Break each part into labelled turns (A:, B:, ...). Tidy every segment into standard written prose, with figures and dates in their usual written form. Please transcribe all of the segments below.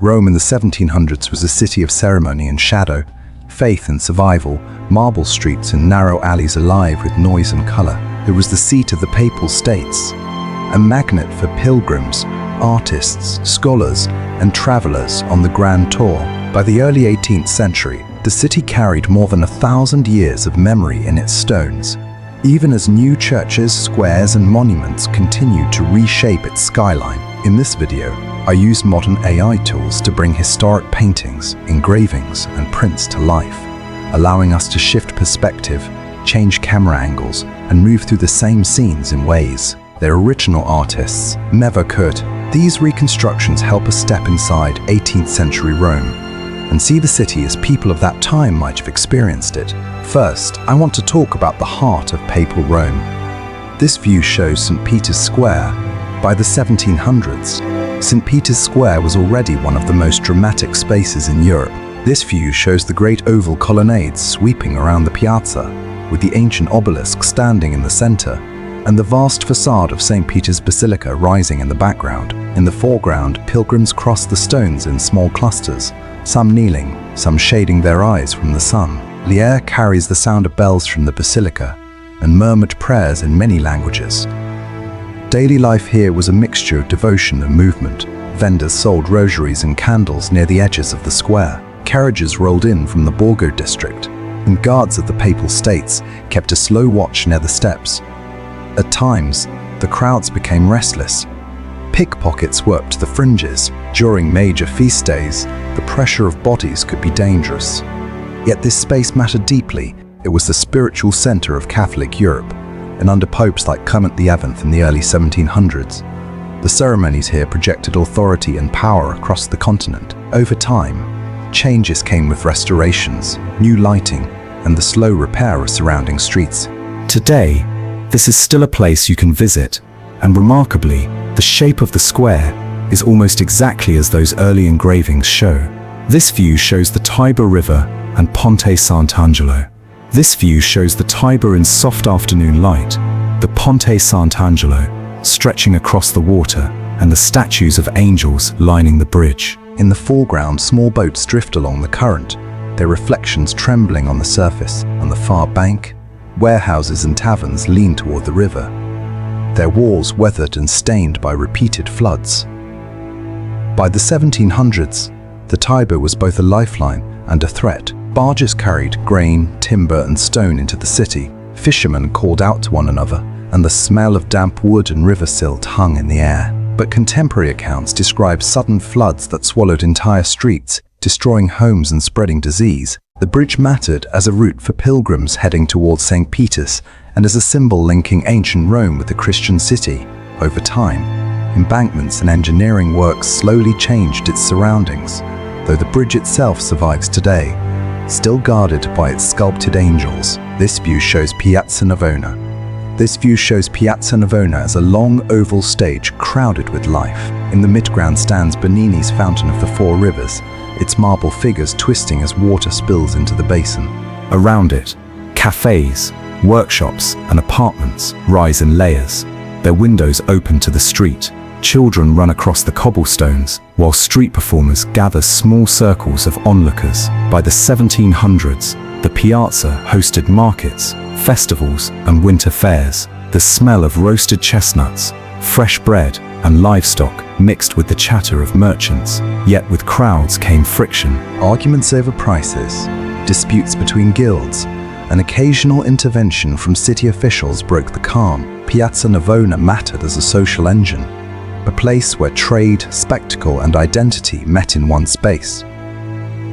A: Rome in the 1700s was a city of ceremony and shadow, faith and survival, marble streets and narrow alleys alive with noise and color. It was the seat of the Papal States, a magnet for pilgrims, artists, scholars, and travelers on the grand tour. By the early 18th century, the city carried more than 1,000 years of memory in its stones, even as new churches, squares, and monuments continued to reshape its skyline. In this video, I used modern AI tools to bring historic paintings, engravings, and prints to life, allowing us to shift perspective, change camera angles, and move through the same scenes in ways their original artists never could. These reconstructions help us step inside 18th century Rome and see the city as people of that time might have experienced it. First, I want to talk about the heart of Papal Rome. This view shows St. Peter's Square. By the 1700s, St. Peter's Square was already one of the most dramatic spaces in Europe. This view shows the great oval colonnades sweeping around the piazza, with the ancient obelisk standing in the center, and the vast facade of St. Peter's Basilica rising in the background. In the foreground, pilgrims cross the stones in small clusters, some kneeling, some shading their eyes from the sun. The air carries the sound of bells from the basilica and murmured prayers in many languages. Daily life here was a mixture of devotion and movement. Vendors sold rosaries and candles near the edges of the square. Carriages rolled in from the Borgo district, and guards of the Papal States kept a slow watch near the steps. At times, the crowds became restless. Pickpockets worked the fringes. During major feast days, the pressure of bodies could be dangerous. Yet this space mattered deeply. It was the spiritual center of Catholic Europe, and under popes like Clement XI in the early 1700s, the ceremonies here projected authority and power across the continent. Over time, changes came with restorations, new lighting, and the slow repair of surrounding streets.
B: Today, this is still a place you can visit, and remarkably, the shape of the square is almost exactly as those early engravings show. This view shows the Tiber River and Ponte Sant'Angelo. This view shows the Tiber in soft afternoon light, the Ponte Sant'Angelo stretching across the water, and the statues of angels lining the bridge.
A: In the foreground, small boats drift along the current, their reflections trembling on the surface. On the far bank, warehouses and taverns lean toward the river, their walls weathered and stained by repeated floods. By the 1700s, the Tiber was both a lifeline and a threat. Barges carried grain, timber, and stone into the city. Fishermen called out to one another, and the smell of damp wood and river silt hung in the air. But contemporary accounts describe sudden floods that swallowed entire streets, destroying homes and spreading disease. The bridge mattered as a route for pilgrims heading towards St. Peter's and as a symbol linking ancient Rome with the Christian city. Over time, embankments and engineering works slowly changed its surroundings, though the bridge itself survives today, still guarded by its sculpted angels. This view shows Piazza Navona. This view shows Piazza Navona as a long oval stage crowded with life. In the midground stands Bernini's Fountain of the Four Rivers, its marble figures twisting as water spills into the basin.
B: Around it, cafes, workshops, and apartments rise in layers, their windows open to the street. Children run across the cobblestones, while street performers gather small circles of onlookers. By the 1700s, the piazza hosted markets, festivals, and winter fairs. The smell of roasted chestnuts, fresh bread, and livestock mixed with the chatter of merchants. Yet with crowds came friction.
A: Arguments over prices, disputes between guilds, an occasional intervention from city officials broke the calm. Piazza Navona mattered as a social engine, a place where trade, spectacle, and identity met in one space.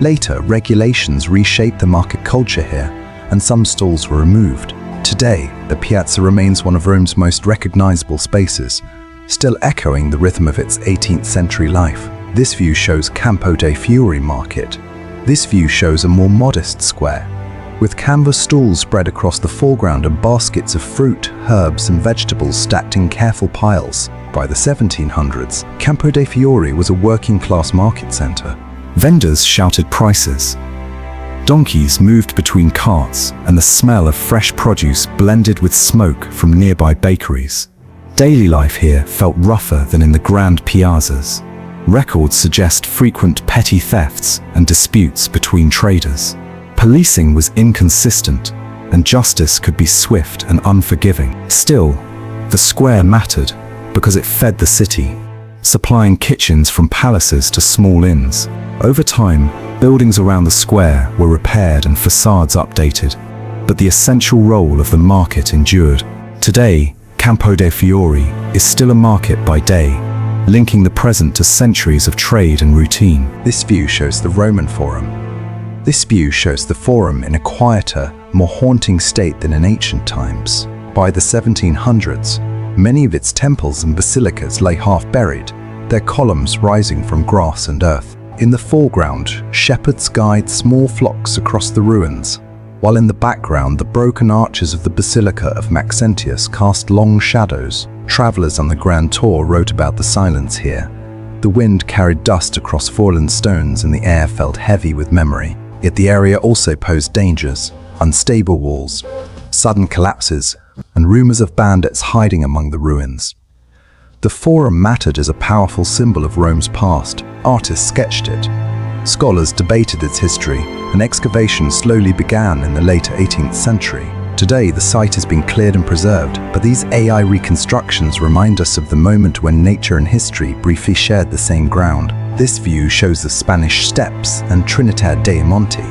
A: Later, regulations reshaped the market culture here, and some stalls were removed. Today, the piazza remains one of Rome's most recognizable spaces, still echoing the rhythm of its 18th century life. This view shows Campo dei Fiori Market. This view shows a more modest square, with canvas stalls spread across the foreground and baskets of fruit, herbs, and vegetables stacked in careful piles. By the 1700s, Campo dei Fiori was a working-class market center.
B: Vendors shouted prices. Donkeys moved between carts, and the smell of fresh produce blended with smoke from nearby bakeries. Daily life here felt rougher than in the grand piazzas. Records suggest frequent petty thefts and disputes between traders. Policing was inconsistent, and justice could be swift and unforgiving. Still, the square mattered because it fed the city, supplying kitchens from palaces to small inns. Over time, buildings around the square were repaired and facades updated, but the essential role of the market endured. Today, Campo dei Fiori is still a market by day, linking the present to centuries of trade and routine.
A: This view shows the Roman Forum. This view shows the Forum in a quieter, more haunting state than in ancient times. By the 1700s, many of its temples and basilicas lay half-buried, their columns rising from grass and earth. In the foreground, shepherds guide small flocks across the ruins, while in the background the broken arches of the Basilica of Maxentius cast long shadows. Travelers on the Grand Tour wrote about the silence here. The wind carried dust across fallen stones and the air felt heavy with memory. Yet the area also posed dangers, unstable walls, sudden collapses, and rumors of bandits hiding among the ruins. The Forum mattered as a powerful symbol of Rome's past. Artists sketched it. Scholars debated its history, and excavations slowly began in the later 18th century. Today, the site has been cleared and preserved, but these AI reconstructions remind us of the moment when nature and history briefly shared the same ground. This view shows the Spanish Steps and Trinidad dei Monti.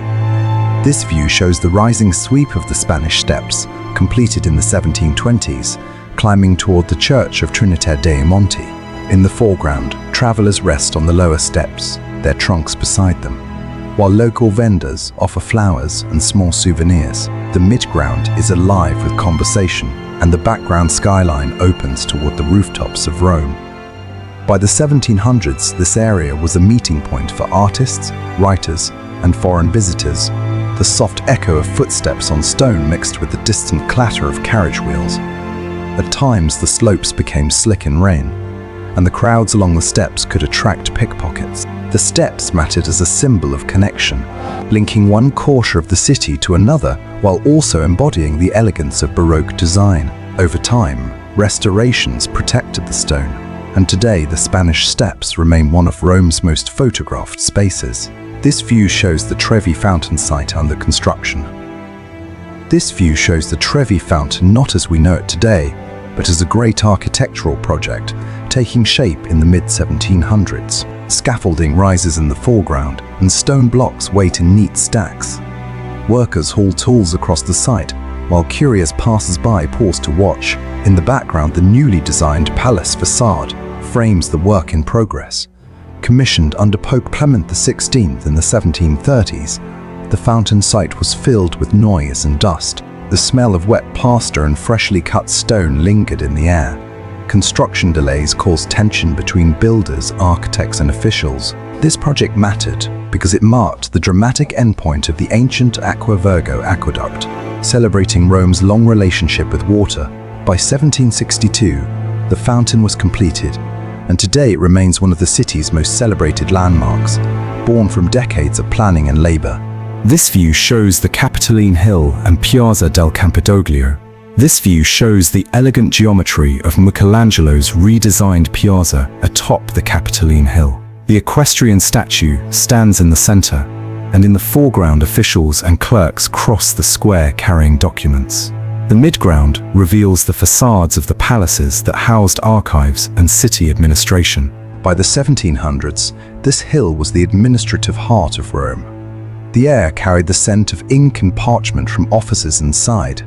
A: This view shows the rising sweep of the Spanish Steps, completed in the 1720s, climbing toward the church of Trinidad dei Monti. In the foreground, travelers rest on the lower steps, their trunks beside them, while local vendors offer flowers and small souvenirs. The midground is alive with conversation, and the background skyline opens toward the rooftops of Rome. By the 1700s, this area was a meeting point for artists, writers, and foreign visitors. The soft echo of footsteps on stone mixed with the distant clatter of carriage wheels. At times, the slopes became slick in rain, and the crowds along the steps could attract pickpockets. The steps mattered as a symbol of connection, linking one quarter of the city to another while also embodying the elegance of Baroque design. Over time, restorations protected the stone, and today the Spanish Steps remain one of Rome's most photographed spaces. This view shows the Trevi Fountain site under construction. This view shows the Trevi Fountain not as we know it today, but as a great architectural project taking shape in the mid-1700s. Scaffolding rises in the foreground, and stone blocks wait in neat stacks. Workers haul tools across the site, while curious passers-by pause to watch. In the background, the newly designed palace facade frames the work in progress. Commissioned under Pope Clement XVI in the 1730s, the fountain site was filled with noise and dust. The smell of wet plaster and freshly cut stone lingered in the air. Construction delays caused tension between builders, architects, and officials. This project mattered because it marked the dramatic endpoint of the ancient Aqua Virgo aqueduct, celebrating Rome's long relationship with water. By 1762, the fountain was completed, and today it remains one of the city's most celebrated landmarks, born from decades of planning and labor.
B: This view shows the Capitoline Hill and Piazza del Campidoglio. This view shows the elegant geometry of Michelangelo's redesigned piazza atop the Capitoline Hill. The equestrian statue stands in the center, and in the foreground officials and clerks cross the square carrying documents. The midground reveals the facades of the palaces that housed archives and city administration.
A: By the 1700s, this hill was the administrative heart of Rome. The air carried the scent of ink and parchment from offices inside,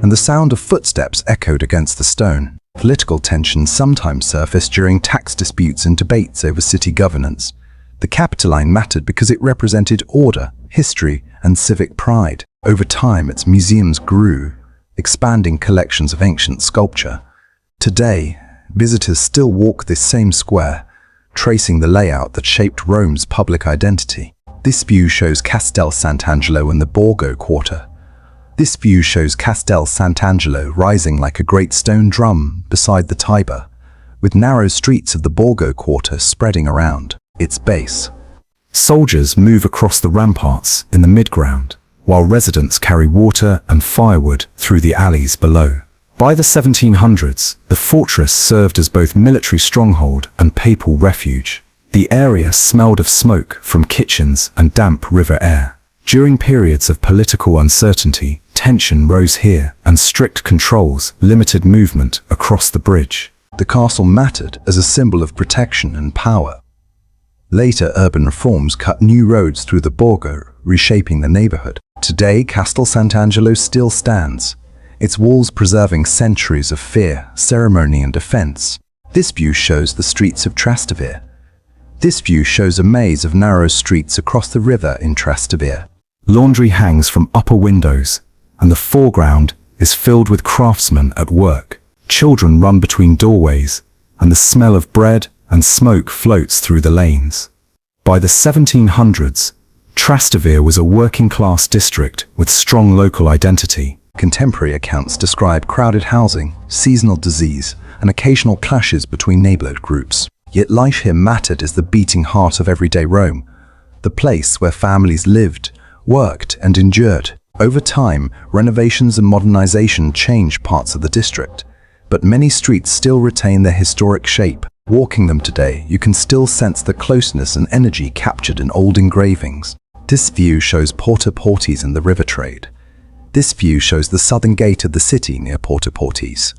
A: and the sound of footsteps echoed against the stone. Political tensions sometimes surfaced during tax disputes and debates over city governance. The Capitoline mattered because it represented order, history, and civic pride. Over time, its museums grew, expanding collections of ancient sculpture. Today, visitors still walk this same square, tracing the layout that shaped Rome's public identity. This view shows Castel Sant'Angelo in the Borgo Quarter. This view shows Castel Sant'Angelo rising like a great stone drum beside the Tiber, with narrow streets of the Borgo Quarter spreading around its base.
B: Soldiers move across the ramparts in the midground, while residents carry water and firewood through the alleys below. By the 1700s, the fortress served as both military stronghold and papal refuge. The area smelled of smoke from kitchens and damp river air. During periods of political uncertainty, tension rose here, and strict controls limited movement across the bridge.
A: The castle mattered as a symbol of protection and power. Later urban reforms cut new roads through the Borgo, reshaping the neighborhood. Today, Castel Sant'Angelo still stands, its walls preserving centuries of fear, ceremony and defense. This view shows the streets of Trastevere. This view shows a maze of narrow streets across the river in Trastevere.
B: Laundry hangs from upper windows, and the foreground is filled with craftsmen at work. Children run between doorways, and the smell of bread and smoke floats through the lanes. By the 1700s, Trastevere was a working-class district with strong local identity.
A: Contemporary accounts describe crowded housing, seasonal disease, and occasional clashes between neighborhood groups. Yet life here mattered as the beating heart of everyday Rome, the place where families lived, worked, and endured. Over time, renovations and modernization changed parts of the district, but many streets still retain their historic shape. Walking them today, you can still sense the closeness and energy captured in old engravings. This view shows Porta Portis and the river trade. This view shows the southern gate of the city near Porta Portis,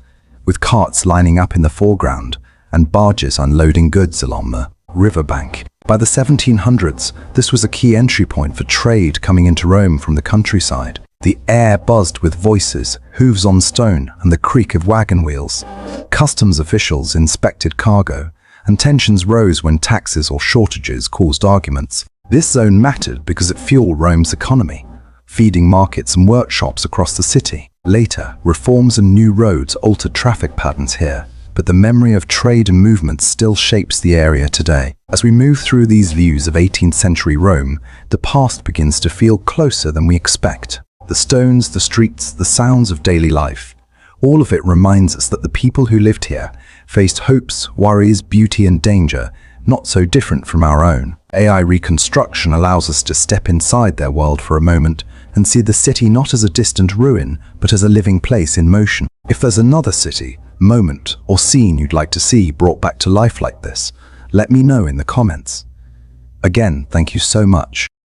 A: with carts lining up in the foreground and barges unloading goods along the riverbank. By the 1700s, this was a key entry point for trade coming into Rome from the countryside. The air buzzed with voices, hooves on stone, and the creak of wagon wheels. Customs officials inspected cargo, and tensions rose when taxes or shortages caused arguments. This zone mattered because it fueled Rome's economy, feeding markets and workshops across the city. Later, reforms and new roads altered traffic patterns here, but the memory of trade and movement still shapes the area today. As we move through these views of 18th century Rome, the past begins to feel closer than we expect. The stones, the streets, the sounds of daily life, all of it reminds us that the people who lived here faced hopes, worries, beauty and danger, not so different from our own. AI reconstruction allows us to step inside their world for a moment and see the city not as a distant ruin, but as a living place in motion. If there's another city, moment, or scene you'd like to see brought back to life like this, let me know in the comments. Again, thank you so much.